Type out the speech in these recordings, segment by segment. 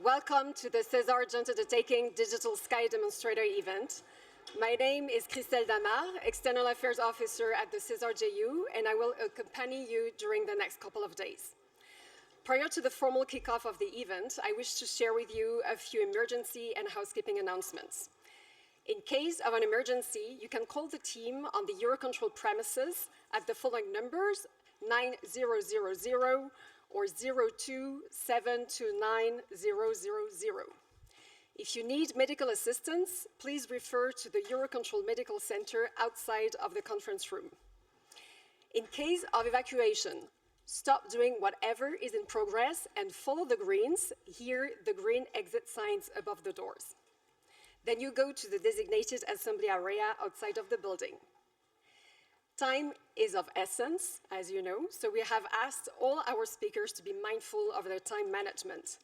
Welcome to the CESAR Joint Undertaking Digital Sky Demonstrator event. My name is Christelle Damar, External Affairs Officer at the CESAR JU, and I will accompany you during the next couple of days. Prior to the formal kickoff of the event, I wish to share with you a few emergency and housekeeping announcements. In case of an emergency, you can call the team on the Eurocontrol premises at the following numbers: 9000 or 02729000. If you need medical assistance, please refer to the Eurocontrol Medical Center outside of the conference room. In case of evacuation, stop doing whatever is in progress and follow the greens, here the green exit signs above the doors. Then you go to the designated assembly area outside of the building. Time is of essence, as you know, so we have asked all our speakers to be mindful of their time management.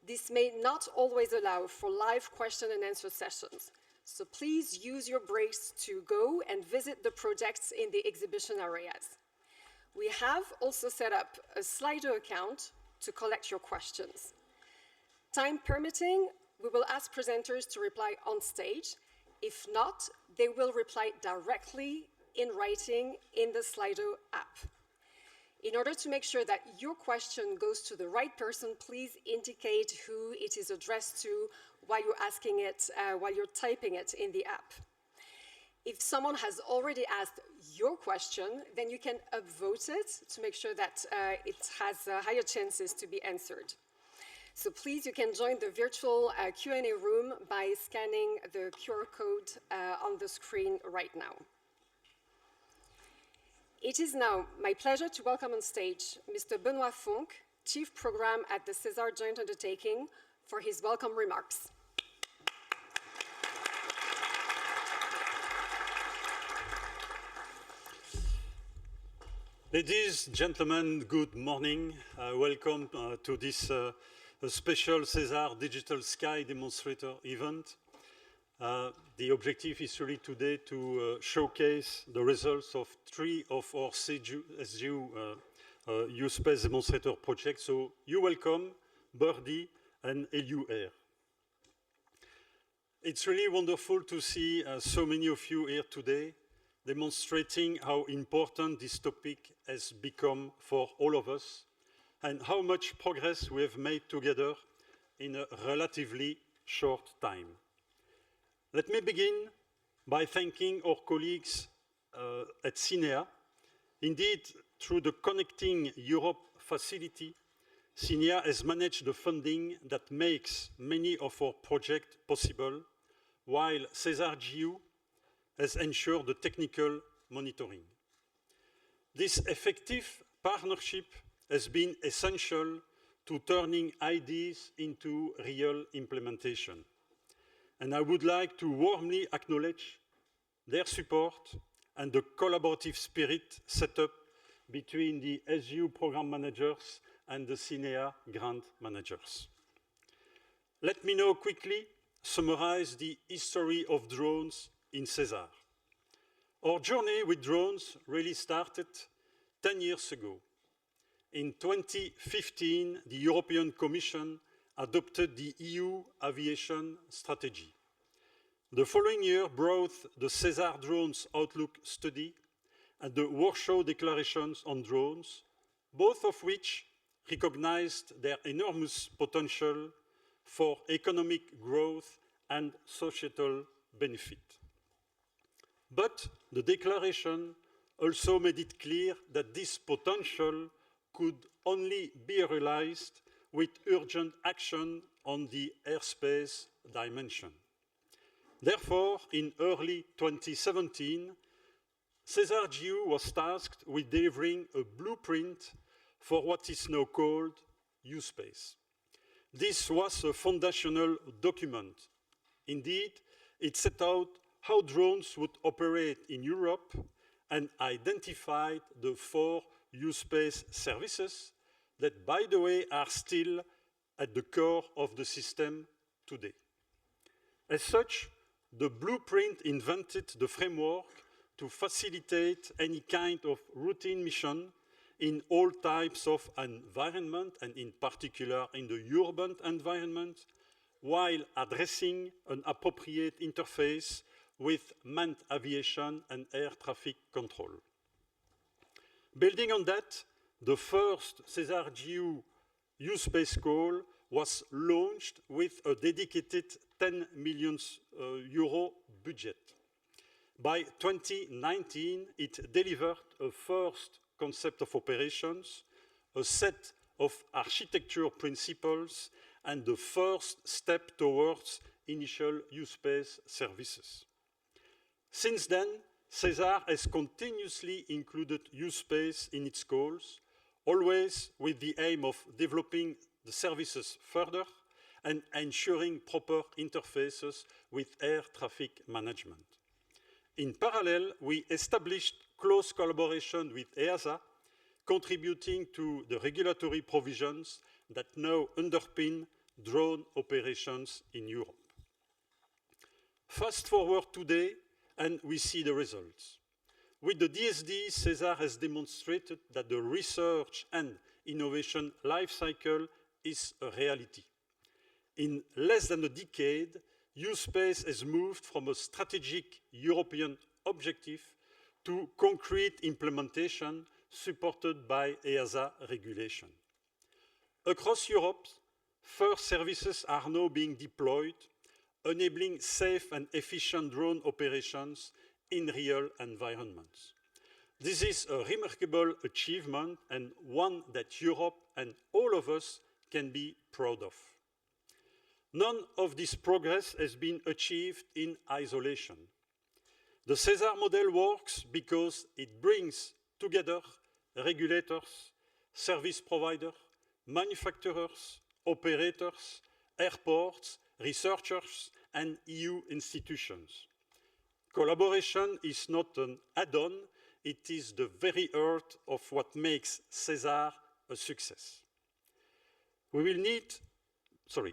This may not always allow for live question and answer sessions, so please use your breaks to go and visit the projects in the exhibition areas. We have also set up a Slido account to collect your questions. Time permitting, we will ask presenters to reply on stage. If not, they will reply directly in writing in the Slido app. In order to make sure that your question goes to the right person, please indicate who it is addressed to while you're asking it, while you're typing it in the app. If someone has already asked your question, then you can upvote it to make sure that it has higher chances to be answered. So please, you can join the virtual Q&A room by scanning the QR code on the screen right now. It is now my pleasure to welcome on stage Mr. Benoît Fonck, Chief Program at the CESAR Joint Undertaking, for his welcome remarks. Ladies and gentlemen, good morning. Welcome to this special CESAR Digital Sky Demonstrator event. The objective is really today to showcase the results of 3 of our SESU U-space demonstrator projects, so U-ELCOME, BURDI, and ÉALÚ-AER. It's really wonderful to see so many of you here today, demonstrating how important this topic has become for all of us and how much progress we have made together in a relatively short time. Let me begin by thanking our colleagues at CINEA. Indeed, through the Connecting Europe facility, CINEA has managed the funding that makes many of our projects possible, while CESAR JU has ensured the technical monitoring. This effective partnership has been essential to turning ideas into real implementation. And I would like to warmly acknowledge their support and the collaborative spirit set up between the SU program managers and the CINEA grant managers. Let me now quickly summarize the history of drones in CESAR. Our journey with drones really started 10 years ago. In 2015, the European Commission adopted the EU aviation strategy. The following year brought the CESAR Drones Outlook study and the Warsaw Declarations on Drones, both of which recognized their enormous potential for economic growth and societal benefit. But the declaration also made it clear that this potential could only be realized with urgent action on the airspace dimension. Therefore, in early 2017, CESAR JU was tasked with delivering a blueprint for what is now called U-space. This was a foundational document. Indeed, it set out how drones would operate in Europe and identified the 4 U-space services that, by the way, are still at the core of the system today. As such, the blueprint invented the framework to facilitate any kind of routine mission, in all types of environment, and in particular in the urban environment, while addressing an appropriate interface with manned aviation and air traffic control. Building on that, the first SESAR GU U-space call was launched with a dedicated 10 million euro budget. By 2019, it delivered a first concept of operations, a set of architecture principles, and the first step towards initial U-space services. Since then, SESAR has continuously included U-space in its calls, always with the aim of developing the services further and ensuring proper interfaces with air traffic management. In parallel, we established close collaboration with EASA, contributing to the regulatory provisions that now underpin drone operations in Europe. Fast forward today, and we see the results. With the DSD, SESAR has demonstrated that the research and innovation life cycle is a reality. In less than a decade, U-space has moved from a strategic European objective to concrete implementation supported by EASA regulation. Across Europe, first services are now being deployed, enabling safe and efficient drone operations in real environments. This is a remarkable achievement and one that Europe and all of us can be proud of. None of this progress has been achieved in isolation. The SESAR model works because it brings together regulators, service providers, manufacturers, operators, airports, researchers, and EU institutions. Collaboration is not an add-on, it is the very heart of what makes SESAR a success.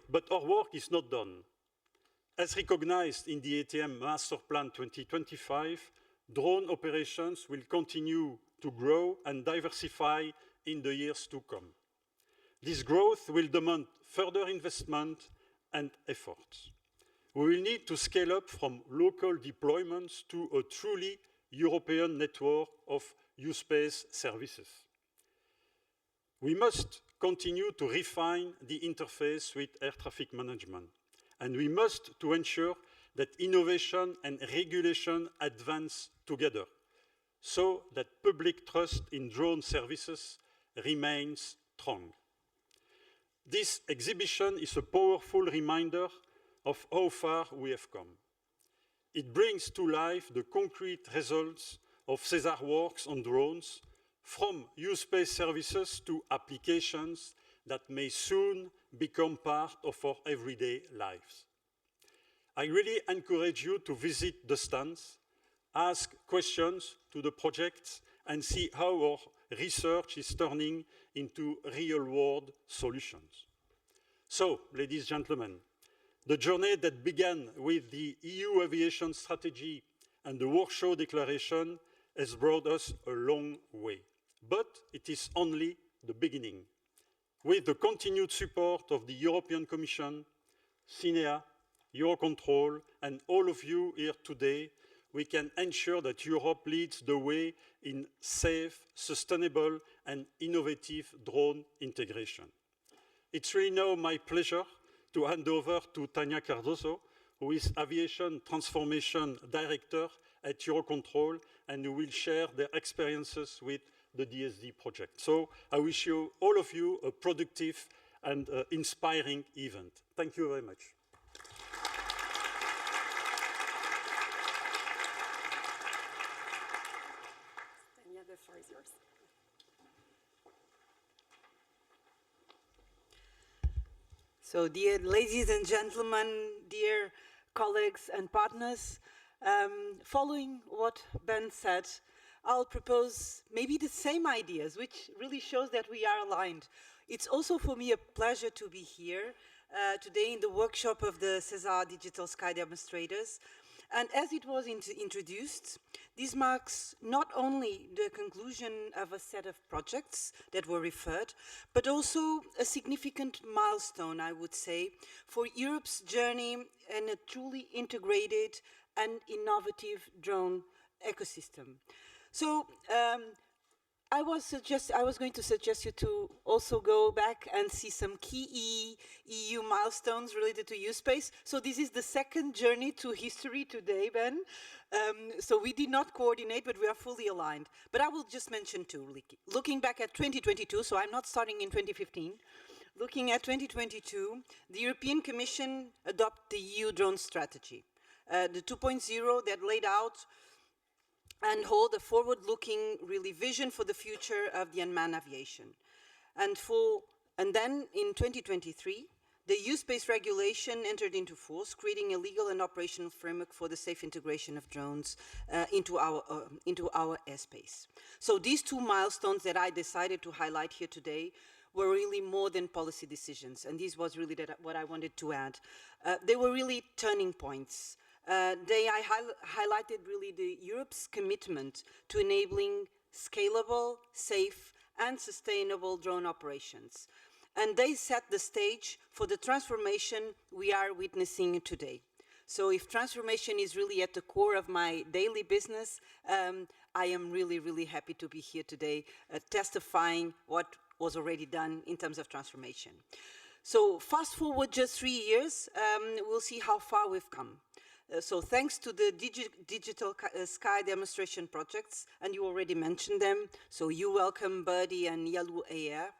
But our work is not done. As recognized in the ATM Master Plan 2025, drone operations will continue to grow and diversify in the years to come. This growth will demand further investment and efforts. We will need to scale up from local deployments to a truly European network of U-space services. We must continue to refine the interface with air traffic management, and we must to ensure that innovation and regulation advance together so that public trust in drone services remains strong. This exhibition is a powerful reminder of how far we have come. It brings to life the concrete results of SESAR works on drones, from U-space services to applications that may soon become part of our everyday lives. I really encourage you to visit the stands, ask questions to the projects, and see how our research is turning into real-world solutions. So, ladies and gentlemen, the journey that began with the EU aviation strategy and the Warsaw Declaration has brought us a long way. But it is only the beginning. With the continued support of the European Commission, CINEA, Eurocontrol, and all of you here today, we can ensure that Europe leads the way in safe, sustainable, and innovative drone integration. It's really now my pleasure to hand over to Tania Cardoso, who is Aviation Transformation Director at Eurocontrol, and who will share their experiences with the DSD project. So I wish you, all of you, a productive and inspiring event. Thank you very much. Tania, the floor is yours. So, dear ladies and gentlemen, dear colleagues and partners, following what Ben said, I'll propose maybe the same ideas, which really shows that we are aligned. It's also for me a pleasure to be here today in the workshop of the SESAR Digital Sky Demonstrators. And as it was introduced, this marks not only the conclusion of a set of projects that were referred, but also a significant milestone, I would say, for Europe's journey in a truly integrated and innovative drone ecosystem. So I was going to suggest you to also go back and see some key EU milestones related to U-space. So this is the second journey to history today, Ben. So we did not coordinate, but we are fully aligned. But I will just mention two. Looking back at 2022, so I'm not starting in 2015. Looking at 2022, the European Commission adopted the EU drone strategy, the 2.0 that laid out and hold a forward-looking really vision for the future of the unmanned aviation. And then in 2023, the U-space regulation entered into force, creating a legal and operational framework for the safe integration of drones into our airspace. So these two milestones that I decided to highlight here today were really more than policy decisions, and this was really what I wanted to add. They were really turning points. I highlighted really the Europe's commitment to enabling scalable, safe, and sustainable drone operations. And they set the stage for the transformation we are witnessing today. So if transformation is really at the core of my daily business, I am really, really happy to be here today testifying what was already done in terms of transformation. So fast forward just 3 years, we'll see how far we've come. So thanks to the digital sky demonstration projects, and you already mentioned them, so U-ELCOME, BURDI, and ÉALÚ-AER,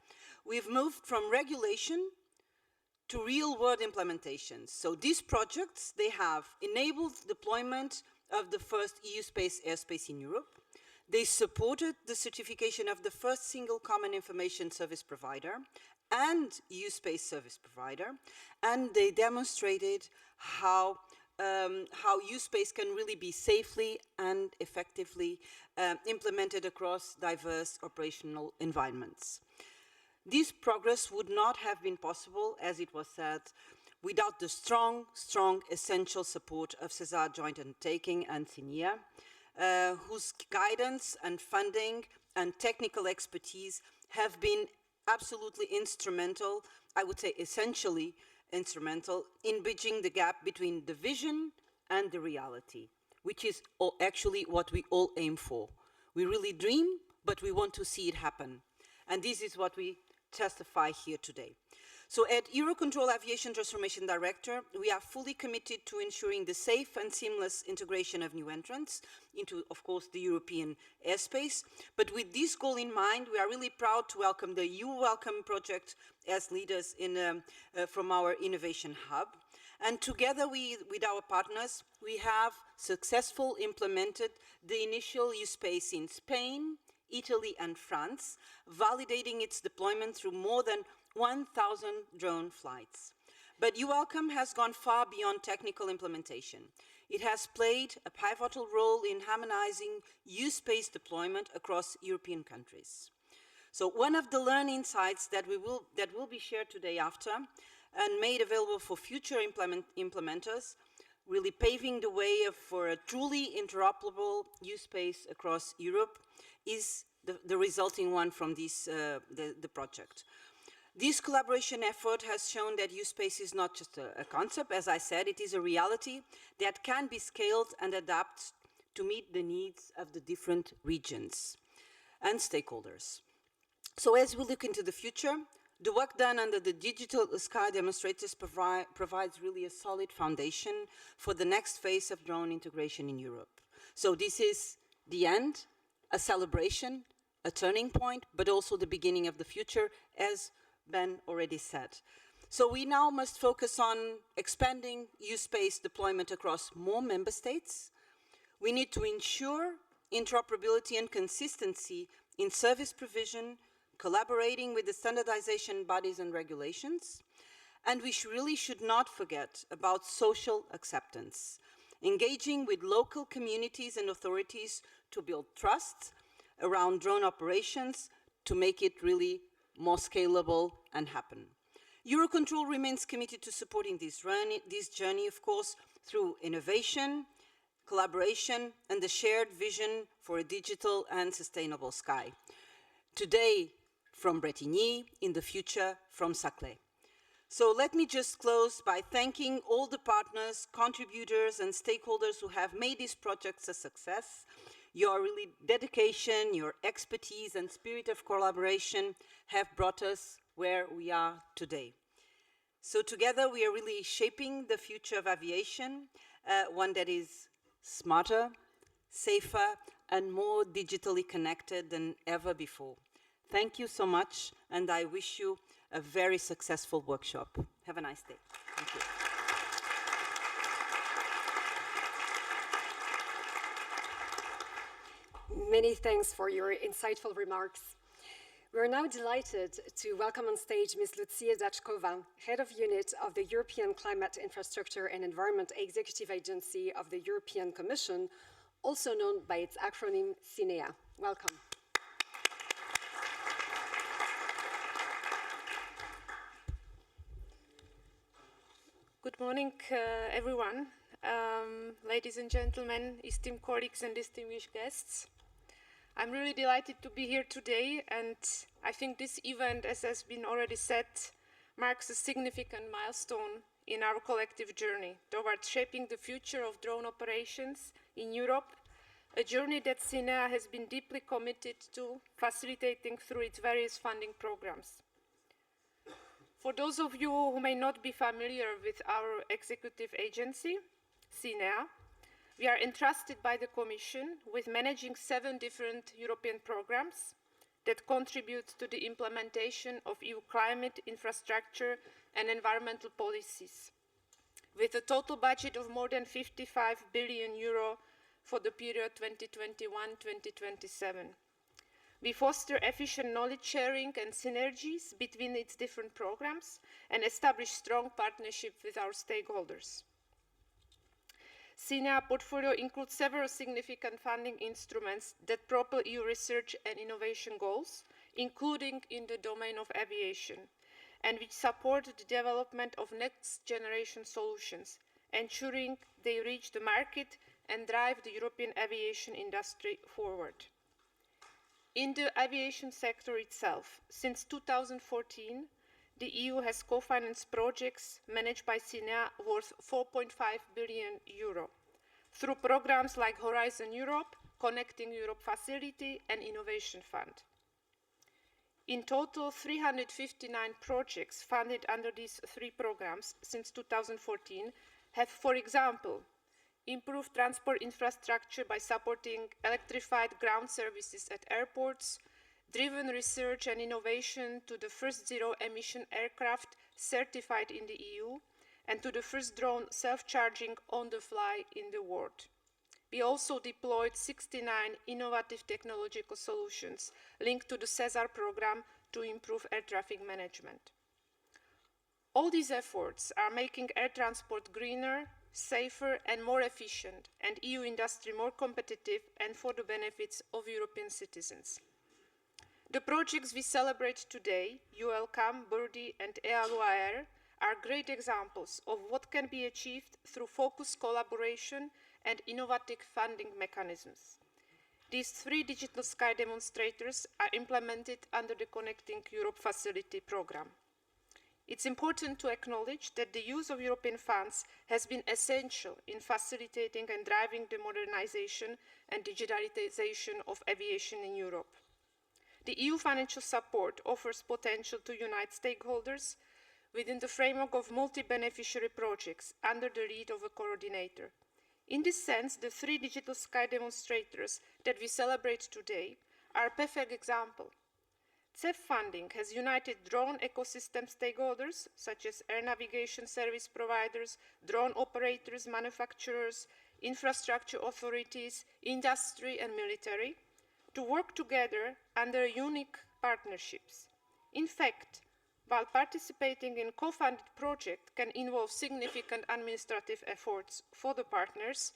we've moved from regulation to real-world implementations. So these projects, they have enabled deployment of the first EU-space airspace in Europe. They supported the certification of the first single common information service provider and U-space service provider, and they demonstrated how U-space can really be safely and effectively implemented across diverse operational environments. This progress would not have been possible, as it was said, without the strong, essential support of SESAR joint undertaking and CINEA, whose guidance and funding and technical expertise have been absolutely instrumental, I would say essentially instrumental, in bridging the gap between the vision and the reality, which is actually what we all aim for. We really dream, but we want to see it happen. And this is what we testify here today. So at Eurocontrol Aviation Transformation Director, we are fully committed to ensuring the safe and seamless integration of new entrants into, of course, the European airspace. But with this goal in mind, we are really proud to welcome the U-ELCOME project as leaders from our innovation hub. And together with our partners, we have successfully implemented the initial U-space in Spain, Italy, and France, validating its deployment through more than 1,000 drone flights. But U-ELCOME has gone far beyond technical implementation. It has played a pivotal role in harmonizing U-space deployment across European countries. So one of the learned insights that will be shared today after and made available for future implementers, really paving the way for a truly interoperable U-space across Europe, is the resulting one from this, the project. This collaboration effort has shown that U-space is not just a concept. As I said, it is a reality that can be scaled and adapted to meet the needs of the different regions and stakeholders. So as we look into the future, the work done under the digital sky demonstrators provides really a solid foundation for the next phase of drone integration in Europe. So this is the end, a celebration, a turning point, but also the beginning of the future, as Ben already said. So we now must focus on expanding U-space deployment across more member states. We need to ensure interoperability and consistency in service provision, collaborating with the standardization bodies and regulations. And we really should not forget about social acceptance, engaging with local communities and authorities to build trust around drone operations to make it really more scalable and happen. Eurocontrol remains committed to supporting this journey, of course, through innovation, collaboration, and the shared vision for a digital and sustainable sky. Today from Bretigny, in the future from Saclay. So let me just close by thanking all the partners, contributors, and stakeholders who have made these projects a success. Your really dedication, your expertise, and spirit of collaboration have brought us where we are today. So together we are really shaping the future of aviation, one that is smarter, safer, and more digitally connected than ever before. Thank you so much, and I wish you a very successful workshop. Have a nice day. Thank you. Many thanks for your insightful remarks. We are now delighted to welcome on stage Ms. Lucia Dachkova, Head of Unit of the European Climate Infrastructure and Environment Executive Agency of the European Commission, also known by its acronym CINEA. Welcome. Good morning, everyone. Ladies and gentlemen, esteemed colleagues and distinguished guests. I'm really delighted to be here today, and I think this event, as has been already said, marks a significant milestone in our collective journey towards shaping the future of drone operations in Europe, a journey that CINEA has been deeply committed to facilitating through its various funding programs. For those of you who may not be familiar with our executive agency, CINEA, we are entrusted by the Commission with managing 7 different European programs that contribute to the implementation of EU climate, infrastructure, and environmental policies, with a total budget of more than 55 billion euro for the period 2021-2027. We foster efficient knowledge sharing and synergies between its different programs and establish strong partnership with our stakeholders. CINEA portfolio includes several significant funding instruments that propel EU research and innovation goals, including in the domain of aviation, and which support the development of next-generation solutions, ensuring they reach the market and drive the European aviation industry forward. In the aviation sector itself, since 2014, the EU has co-financed projects managed by CINEA worth 4.5 billion euro through programs like Horizon Europe, Connecting Europe Facility, and Innovation Fund. In total, 359 projects funded under these 3 programs since 2014 have, for example, improved transport infrastructure by supporting electrified ground services at airports, driven research and innovation to the first zero-emission aircraft certified in the EU, and to the first drone self-charging on the fly in the world. We also deployed 69 innovative technological solutions linked to the SESAR program to improve air traffic management. All these efforts are making air transport greener, safer and more efficient, and EU industry more competitive and for the benefits of European citizens. The projects we celebrate today, U-ELCOME, BURDI and ÉALÚ-AER, are great examples of what can be achieved through focused collaboration and innovative funding mechanisms. These 3 digital sky demonstrators are implemented under the Connecting Europe Facility program. It's important to acknowledge that the use of European funds has been essential in facilitating and driving the modernization and digitalization of aviation in Europe. The EU financial support offers potential to unite stakeholders within the framework of multi-beneficiary projects under the lead of a coordinator. In this sense, the 3 digital sky demonstrators that we celebrate today are a perfect example. CEF funding has united drone ecosystem stakeholders, such as air navigation service providers, drone operators, manufacturers, infrastructure authorities, industry and military, to work together under unique partnerships. In fact, while participating in co-funded projects can involve significant administrative efforts for the partners,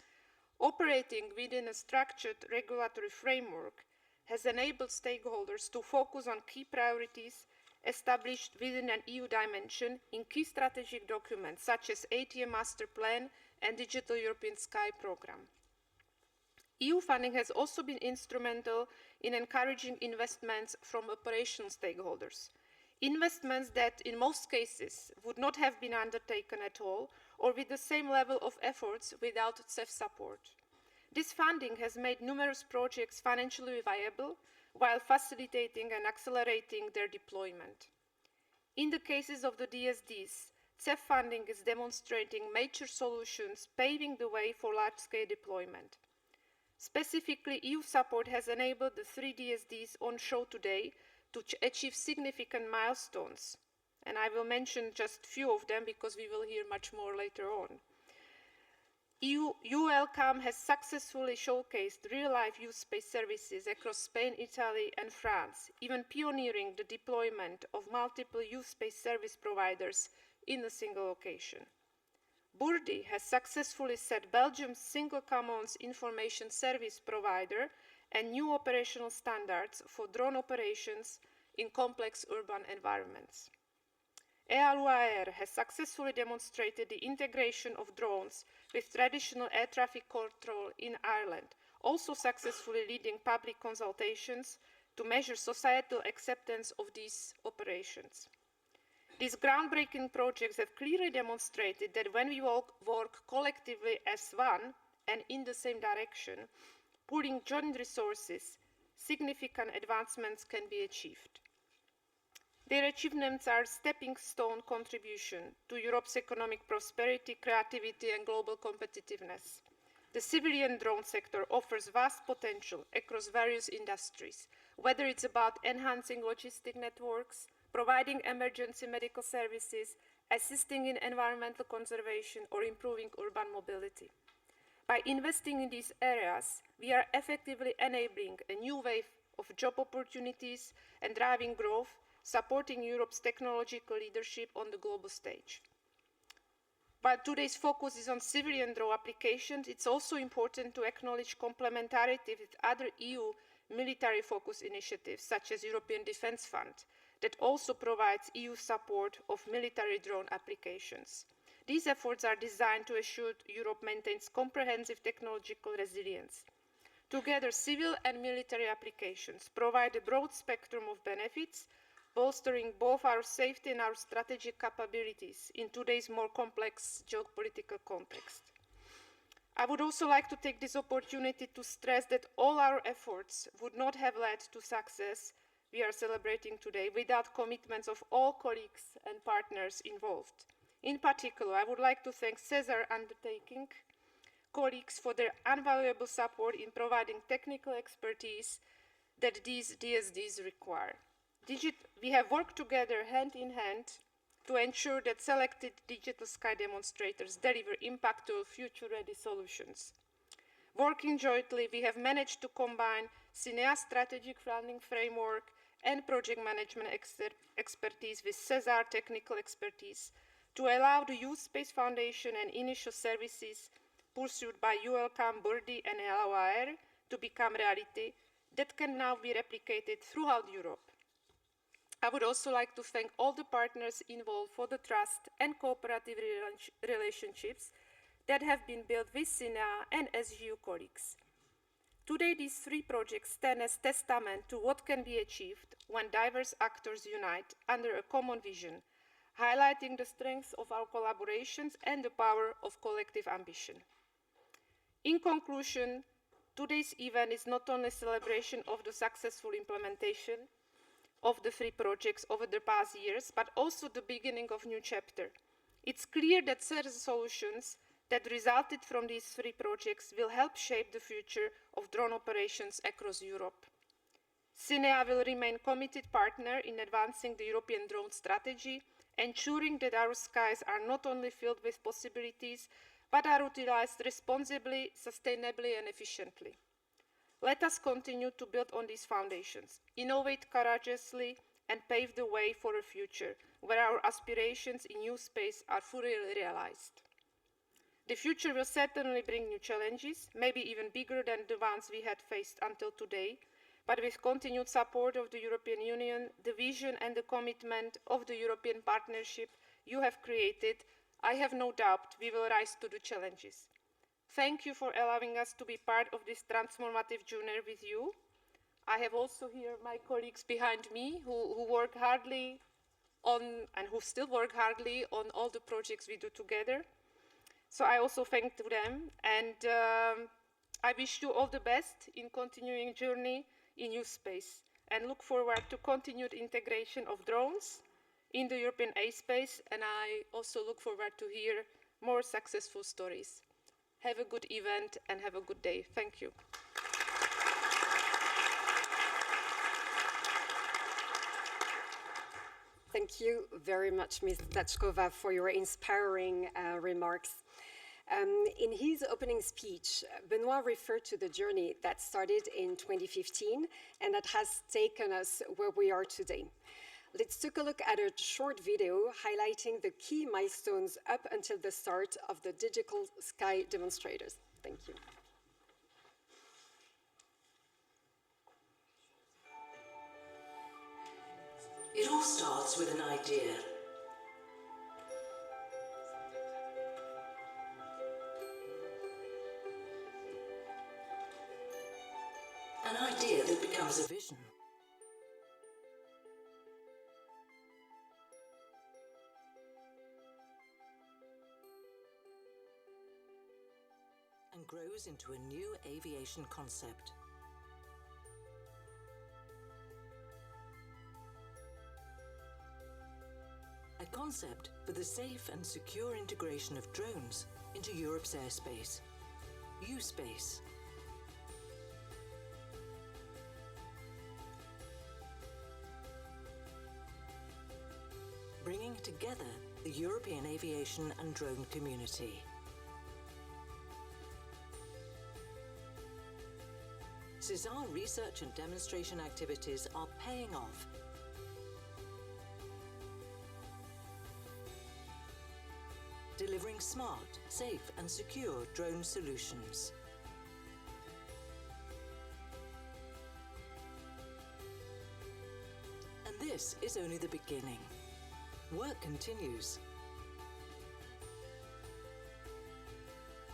operating within a structured regulatory framework has enabled stakeholders to focus on key priorities established within an EU dimension in key strategic documents such as ATM Master Plan and Digital European Sky Programme. EU funding has also been instrumental in encouraging investments from operational stakeholders. Investments that, in most cases, would not have been undertaken at all or with the same level of efforts without CEF support. This funding has made numerous projects financially viable while facilitating and accelerating their deployment. In the cases of the DSDs, CEF funding is demonstrating major solutions paving the way for large-scale deployment. Specifically, EU support has enabled the 3 DSDs on show today to achieve significant milestones. And I will mention just a few of them because we will hear much more later on. U-ELCOME has successfully showcased real-life U-space services across Spain, Italy, and France, even pioneering the deployment of multiple U-space service providers in a single location. BURDI has successfully set Belgium's single commons information service provider and new operational standards for drone operations in complex urban environments. ÉALÚ-AER has successfully demonstrated the integration of drones with traditional air traffic control in Ireland, also successfully leading public consultations to measure societal acceptance of these operations. These groundbreaking projects have clearly demonstrated that when we work collectively as one and in the same direction, pooling joint resources, significant advancements can be achieved. Their achievements are a stepping stone contribution to Europe's economic prosperity, creativity, and global competitiveness. The civilian drone sector offers vast potential across various industries, whether it's about enhancing logistic networks, providing emergency medical services, assisting in environmental conservation, or improving urban mobility. By investing in these areas, we are effectively enabling a new wave of job opportunities and driving growth, supporting Europe's technological leadership on the global stage. While today's focus is on civilian drone applications, it's also important to acknowledge complementarity with other EU military focus initiatives, such as European Defence Fund, that also provides EU support of military drone applications. These efforts are designed to ensure Europe maintains comprehensive technological resilience. Together, civil and military applications provide a broad spectrum of benefits, bolstering both our safety and our strategic capabilities in today's more complex geopolitical context. I would also like to take this opportunity to stress that all our efforts would not have led to success we are celebrating today without commitments of all colleagues and partners involved. In particular, I would like to thank SESAR undertaking colleagues for their invaluable support in providing technical expertise that these DSDs require. We have worked together hand in hand to ensure that selected digital sky demonstrators deliver impactful future-ready solutions. Working jointly, we have managed to combine CINEA strategic funding framework and project management expertise with SESAR technical expertise to allow the U-space Foundation and initial services pursued by U-ELCOME, BURDI, and ÉALÚ-AER to become reality that can now be replicated throughout Europe. I would also like to thank all the partners involved for the trust and cooperative relationships that have been built with CINEA and SGU colleagues. Today, these 3 projects stand as testament to what can be achieved when diverse actors unite under a common vision, highlighting the strengths of our collaborations and the power of collective ambition. In conclusion, today's event is not only a celebration of the successful implementation of the 3 projects over the past years, but also the beginning of a new chapter. It's clear that certain solutions that resulted from these 3 projects will help shape the future of drone operations across Europe. CINEA will remain a committed partner in advancing the European drone strategy, ensuring that our skies are not only filled with possibilities, but are utilized responsibly, sustainably, and efficiently. Let us continue to build on these foundations, innovate courageously, and pave the way for a future where our aspirations in new space are fully realized. The future will certainly bring new challenges, maybe even bigger than the ones we had faced until today, but with continued support of the European Union, the vision and the commitment of the European partnership you have created, I have no doubt we will rise to the challenges. Thank you for allowing us to be part of this transformative journey with you. I have also here my colleagues behind me who work hardly on, and who still work hardly on all the projects we do together. So I also thank them, and I wish you all the best in continuing journey in U-space, and look forward to continued integration of drones in the European airspace, and I also look forward to hear more successful stories. Have a good event and have a good day. Thank you. Thank you very much, Ms. Tachkova, for your inspiring remarks. In his opening speech, Benoit referred to the journey that started in 2015 and that has taken us where we are today. Let's take a look at a short video highlighting the key milestones up until the start of the Digital Sky demonstrators. Thank you. It all starts with an idea. An idea that becomes a vision. And grows into a new aviation concept. A concept for the safe and secure integration of drones into Europe's airspace, U-space. Bringing together the European aviation and drone community. SESAR research and demonstration activities are paying off. Delivering smart, safe and secure drone solutions. And this is only the beginning. Work continues.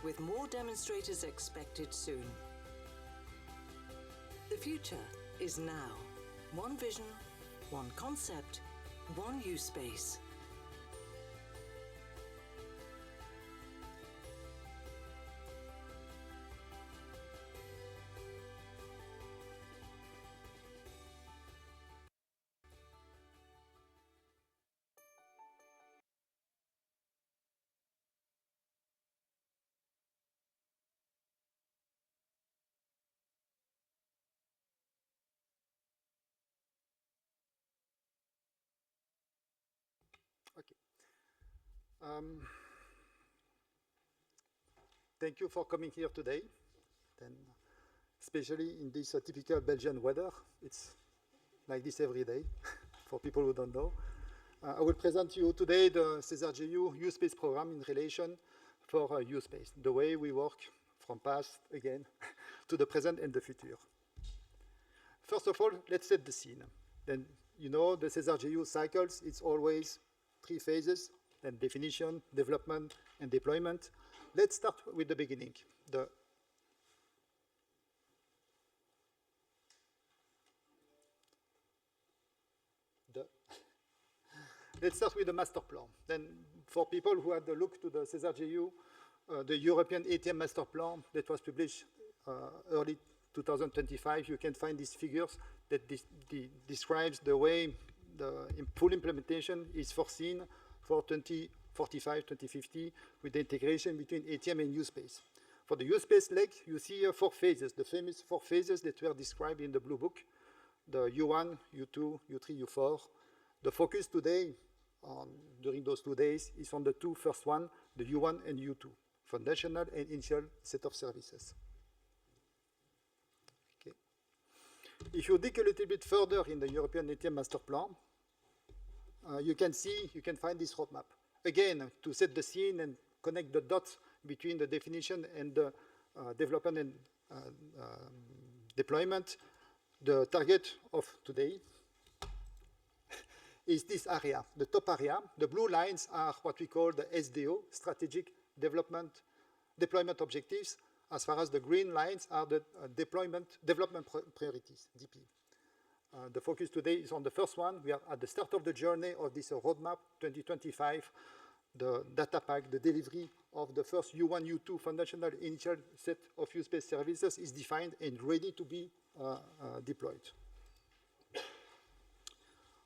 With more demonstrators expected soon. The future is now. One vision, one concept, one U-space. Okay. Thank you for coming here today, and especially in this typical Belgian weather. It's like this every day, for people who don't know. I will present you today the SESAR GU U-space program in relation for U-space, the way we work from past, again, to the present and the future. First of all, let's set the scene. Then, you know, the SESAR GU cycles, it's always 3 phases, then definition, development, and deployment. Let's start with the beginning. Let's start with the master plan. Then, for people who had a look to the SESAR GU, the European ATM master plan that was published early 2025, you can find these figures that describes the way the full implementation is foreseen for 2045, 2050, with the integration between ATM and U-space. For the U-space leg, you see 4 phases, the famous 4 phases that were described in the Blue Book, the U1, U2, U3, U4. The focus today, during those 2 days, is on the 2 first one, the U1 and U2, foundational and initial set of services. Okay. If you dig a little bit further in the European ATM master plan, you can find this roadmap. Again, to set the scene and connect the dots between the definition and the development and deployment, the target of today is this area, the top area. The blue lines are what we call the SDO, Strategic Development deployment objectives, as far as the green lines are the development priorities, DP. The focus today is on the first one. We are at the start of the journey of this roadmap 2025. The data pack, the delivery of the first U1, U2 foundational initial set of U-space services is defined and ready to be deployed.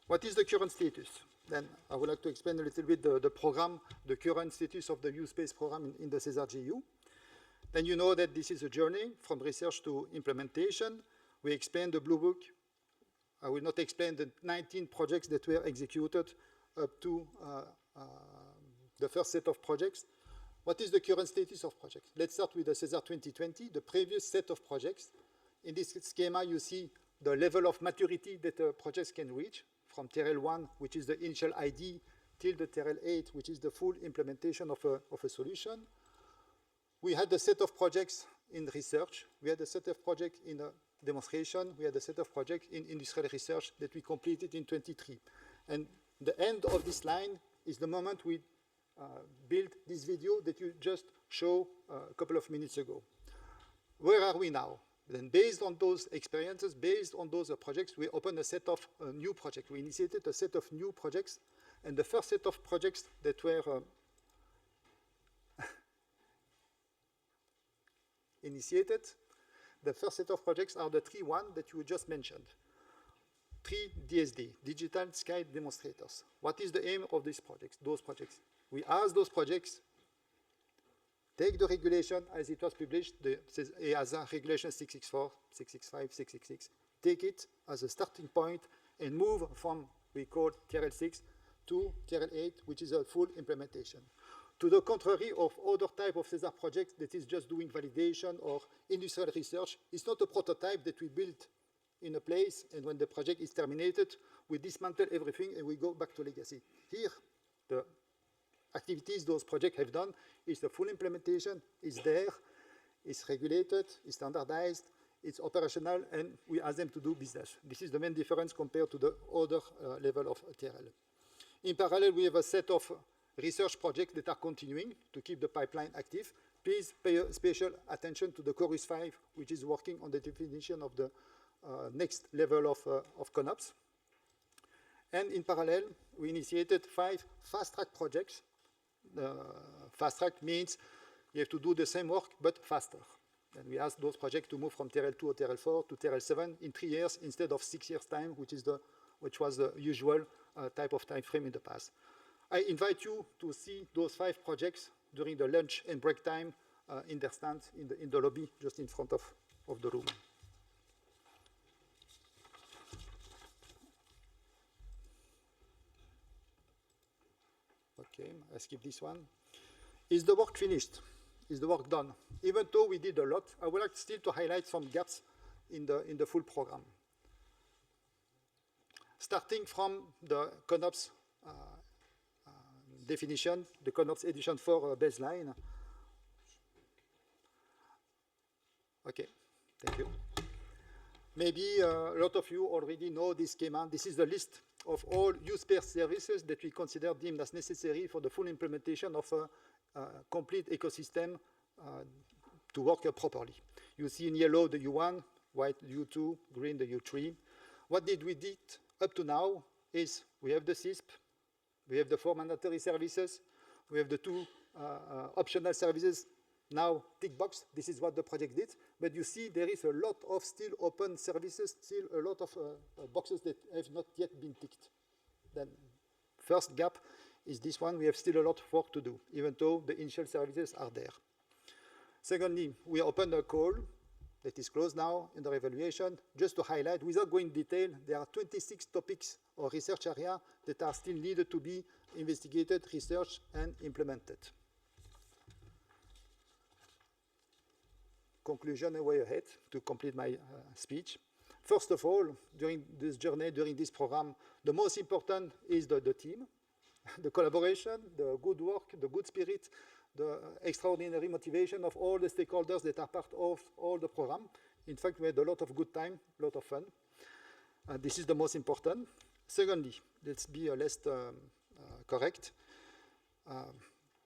What is the current status? Then I would like to explain a little bit the program, the current status of the U-space program in the SESAR GU. Then you know that this is a journey from research to implementation. We explained the Blue Book. I will not explain the 19 projects that were executed up to the first set of projects. What is the current status of projects? Let's start with the SESAR 2020, the previous set of projects. In this schema, you see the level of maturity that projects can reach from TRL 1, which is the initial ID, till the TRL 8, which is the full implementation of a solution. We had a set of projects in research. We had a set of projects in demonstration. We had a set of projects in industrial research that we completed in 23. And the end of this line is the moment we built this video that you just showed a couple of minutes ago. Where are we now? Then based on those experiences, based on those projects, we opened a set of new projects. We initiated a set of new projects. And the first set of projects that were initiated, the first set of projects are the 3 that you just mentioned. 3 DSD, Digital Sky Demonstrators. What is the aim of these projects, those projects? We ask those projects, take the regulation as it was published, the EASA regulation 664, 665, 666, take it as a starting point and move from, we call TRL 6 to TRL 8, which is a full implementation. To the contrary of other type of SESAR projects that is just doing validation or industrial research, it's not a prototype that we build in a place, and when the project is terminated, we dismantle everything and we go back to legacy. Here, the activities those projects have done is the full implementation, is there, it's regulated, it's standardized, it's operational, and we ask them to do business. This is the main difference compared to the other level of TRL. In parallel, we have a set of research projects that are continuing to keep the pipeline active. Please pay special attention to the Chorus 5, which is working on the definition of the next level of CONOPS. And in parallel, we initiated 5 fast-track projects. Fast-track means you have to do the same work, but faster. And we asked those projects to move from TRL 2 or TRL 4 to TRL 7 in 3 years instead of 6 years' time, which was the usual type of time frame in the past. I invite you to see those 5 projects during the lunch and break time in their stands in the lobby, just in front of the room. Okay, I skip this one. Is the work finished? Is the work done? Even though we did a lot, I would like still to highlight some gaps in the full program. Starting from the CONOPS definition, the CONOPS edition 4 baseline. Okay, thank you. Maybe a lot of you already know this schema. This is the list of all U-space services that we consider deemed as necessary for the full implementation of a complete ecosystem to work properly. You see in yellow the U1, white the U2, green the U3. What did we do up to now is we have the CISP, we have the 4 mandatory services, we have the 2 optional services. Now, tick box, this is what the project did. But you see there is a lot of still open services, still a lot of boxes that have not yet been ticked. Then first gap is this one. We have still a lot of work to do, even though the initial services are there. Secondly, we opened a call that is closed now in the evaluation. Just to highlight, without going in detail, there are 26 topics or research areas that are still needed to be investigated, researched, and implemented. Conclusion and way ahead to complete my speech. First of all, during this journey, during this program, the most important is the team, the collaboration, the good work, the good spirit, the extraordinary motivation of all the stakeholders that are part of all the program. In fact, we had a lot of good time, a lot of fun. This is the most important. Secondly, let's be less correct.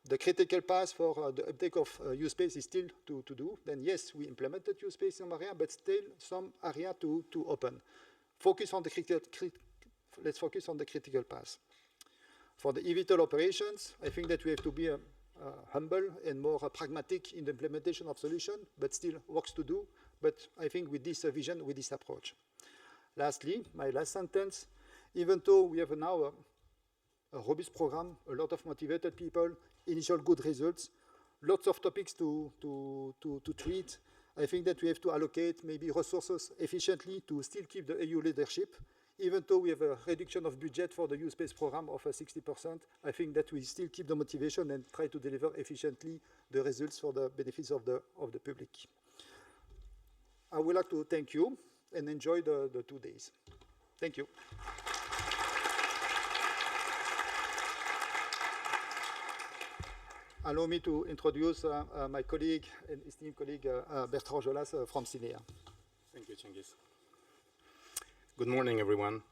The critical path for the uptake of U-space is still to do. Then yes, we implemented U-space in some area, but still some area to open. Focus on the let's focus on the critical path. For the eVTOL operations, I think that we have to be humble and more pragmatic in the implementation of solution, but still works to do. But I think with this vision, with this approach. Lastly, my last sentence, even though we have now a robust program, a lot of motivated people, initial good results, lots of topics to treat, I think that we have to allocate maybe resources efficiently to still keep the EU leadership. Even though we have a reduction of budget for the U-space program of 60%, I think that we still keep the motivation and try to deliver efficiently the results for the benefits of the public. I would like to thank you and enjoy the 2 days. Thank you. Allow me to introduce my colleague and esteemed colleague Bertrand Jolas from CINEA. Thank you, Cengiz. Good morning, everyone.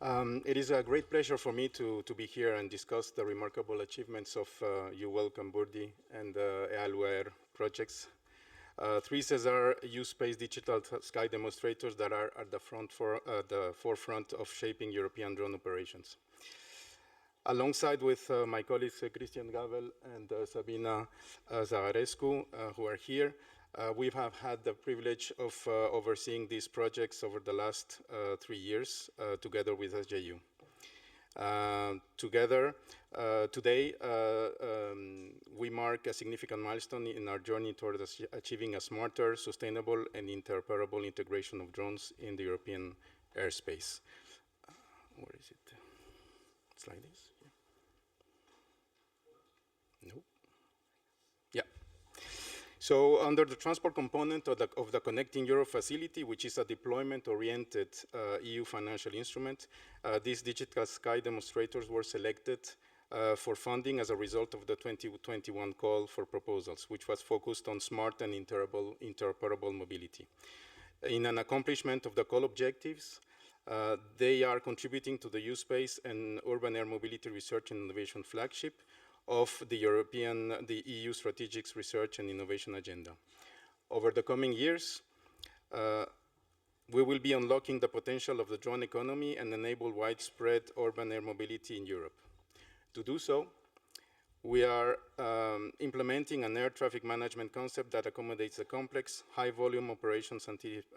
It is a great pleasure for me to be here and discuss the remarkable achievements of U-ELCOME, BURDI, and ÉALÚ-AER projects. 3 SESAR U-space digital sky demonstrators that are at the forefront of shaping European drone operations. Alongside with my colleagues Christian Gavel and Sabina Zagarescu, who are here, we have had the privilege of overseeing these projects over the last 3 years, together with SJU. Today, we mark a significant milestone in our journey toward achieving a smarter, sustainable, and interoperable integration of drones in the European airspace. Where is it? It's like this? Yeah. No. Yeah. So under the transport component of the Connecting Europe facility, which is a deployment-oriented EU financial instrument, these digital sky demonstrators were selected for funding as a result of the 2021 call for proposals, which was focused on smart and interoperable mobility. In an accomplishment of the call objectives, they are contributing to the U-space and urban air mobility research and innovation flagship of the EU Strategic Research and Innovation Agenda. Over the coming years, we will be unlocking the potential of the drone economy and enable widespread urban air mobility in Europe. To do so, we are implementing an air traffic management concept that accommodates the complex, high-volume operations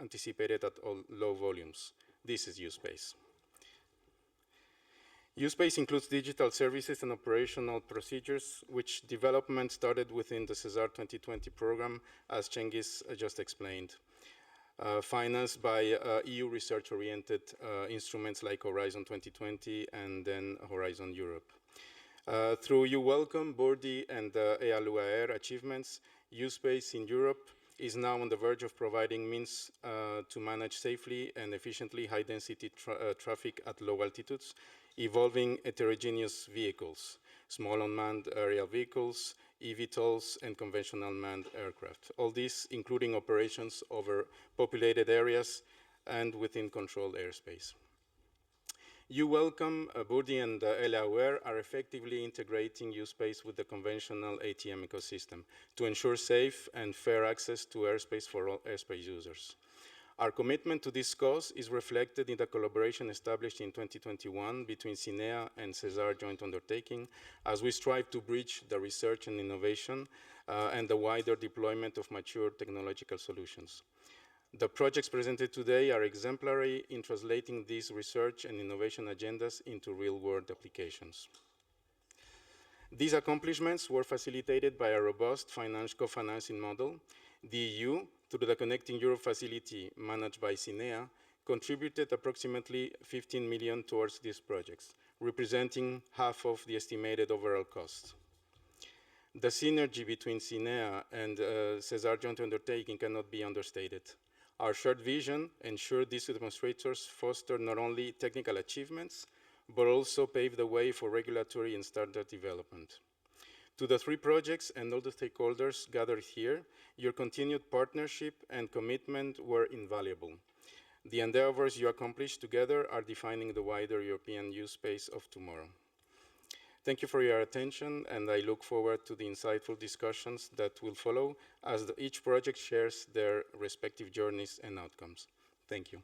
anticipated at low volumes. This is U-space. U-space includes digital services and operational procedures, which development started within the SESAR 2020 program, as Cengiz just explained, financed by EU research-oriented instruments like Horizon 2020 and then Horizon Europe. Through U-ELCOME, BURDI, and ÉALÚ-AER achievements, U-space in Europe is now on the verge of providing means to manage safely and efficiently high-density traffic at low altitudes, evolving heterogeneous vehicles, small unmanned aerial vehicles, eVTOLs, and conventional manned aircraft. All this including operations over populated areas and within controlled airspace. U-ELCOME, BURDI, and ÉALÚ-AER are effectively integrating U-space with the conventional ATM ecosystem to ensure safe and fair access to airspace for all airspace users. Our commitment to this cause is reflected in the collaboration established in 2021 between CINEA and SESAR joint undertaking, as we strive to bridge the research and innovation and the wider deployment of mature technological solutions. The projects presented today are exemplary in translating these research and innovation agendas into real-world applications. These accomplishments were facilitated by a robust co-financing model. The EU, through the Connecting Europe facility managed by CINEA, contributed approximately 15 million towards these projects, representing half of the estimated overall cost. The synergy between CINEA and SESAR joint undertaking cannot be understated. Our shared vision ensured these demonstrators foster not only technical achievements, but also pave the way for regulatory and standard development. To the 3 projects and all the stakeholders gathered here, your continued partnership and commitment were invaluable. The endeavors you accomplished together are defining the wider European U-space of tomorrow. Thank you for your attention, and I look forward to the insightful discussions that will follow as each project shares their respective journeys and outcomes. Thank you.